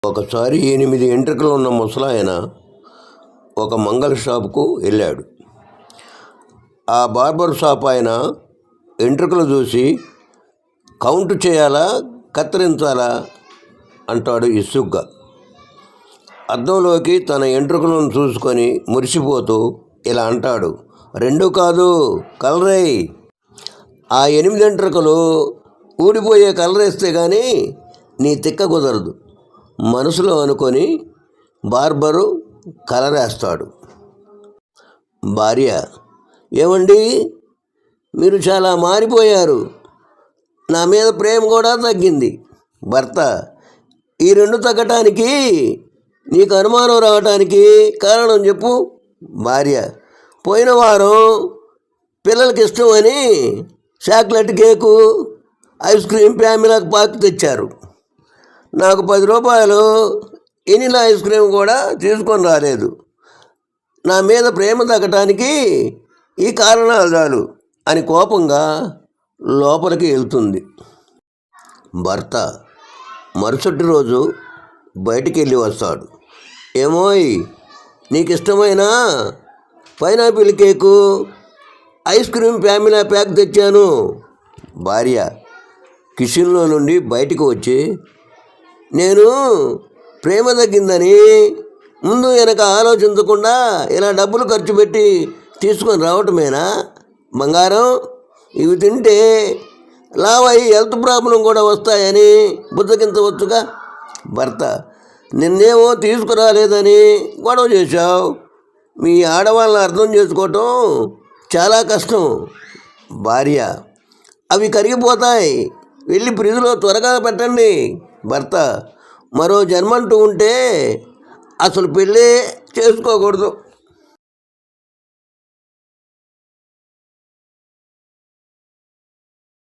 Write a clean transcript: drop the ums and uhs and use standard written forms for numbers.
ఒకసారి 8 ఎంట్రుకలు ఉన్న ముసలాయన ఒక మంగళ షాపుకు వెళ్ళాడు. ఆ బార్బర్ షాప్ ఆయన ఎంట్రుకలు చూసి కౌంట్ చేయాలా కత్తిరించాలా అంటాడు ఇసుగ్గా. అద్దంలోకి తన ఎంట్రుకలను చూసుకొని మురిసిపోతూ ఇలా అంటాడు, 2 కాదు కలరై. ఆ 8 ఎంట్రుకలు ఊడిపోయే కలరేస్తే కానీ నీ తిక్క కుదరదు మనసులో అనుకొని బార్బరు కలరేస్తాడు. భార్య, ఏమండి మీరు చాలా మారిపోయారు, నా మీద ప్రేమ కూడా తగ్గింది. భర్త, ఈ 2 తగ్గటానికి నీకు అనుమానం రావటానికి కారణం చెప్పు. భార్య, పోయిన వారం పిల్లలకి ఇష్టమని చాక్లెట్ కేకు, ఐస్ క్రీమ్ ఫ్యామిలీకి పాక్ తెచ్చారు. నాకు 10 రూపాయలు ఎనిలా ఐస్ క్రీమ్ కూడా తీసుకొని రాలేదు. నా మీద ప్రేమ తగ్గటానికి ఈ కారణాలు చాలు అని కోపంగా లోపలికి వెళ్తుంది. భర్త మరుసటి రోజు బయటికి వెళ్ళి వస్తాడు. ఏమోయ్, నీకు ఇష్టమైన pineapple cake, ice cream family pack తెచ్చాను. భార్య కిచెన్లో నుండి బయటికి వచ్చి, నేను ప్రేమ తగ్గిందని ముందు వెనక ఆలోచించకుండా ఇలా డబ్బులు ఖర్చు పెట్టి తీసుకొని రావటమేనా బంగారం? ఇవి తింటే లావై హెల్త్ ప్రాబ్లం కూడా వస్తాయని బుద్ధగించవచ్చుగా. భర్త, నిన్నేమో తీసుకురాలేదని గొడవ చేశావు. మీ ఆడవాళ్ళని అర్థం చేసుకోవటం చాలా కష్టం. భార్య, అవి కరిగిపోతాయి, వెళ్ళి ఫ్రిడ్జ్లో త్వరగా పెట్టండి. భర్త, మరో జన్మంటూ ఉంటే అసలు పెళ్ళే చేసుకోకూడదు.